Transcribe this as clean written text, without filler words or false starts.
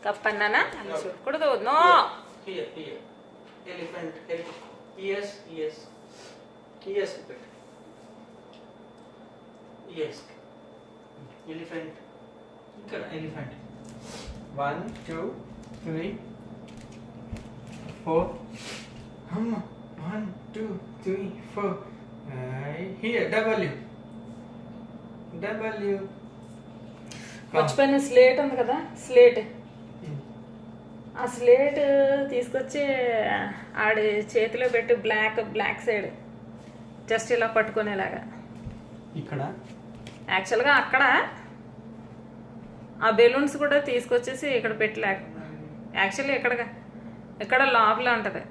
Cup అన్నానా అలా చూడకూడదు. No Here. Elephant. Yes. Repeat. Yes. Elephant. ఇక్కడ elephant. 1, 2, 3, 4. 1, 2, 3, 4. Here W. మర్చిపోయిన స్లేట్ ఉంది కదా, స్లేట్. ఆ స్లేట్ తీసుకొచ్చి ఆడి చేతిలో పెట్టి బ్లాక్ సైడ్ జస్ట్ ఇలా పట్టుకునేలాగా. ఇక్కడ యాక్చువల్గా అక్కడ ఆ బెలూన్స్ కూడా తీసుకొచ్చేసి ఇక్కడ పెట్టలేక, యాక్చువల్లీ ఇక్కడ లోపల ఉంటుంది.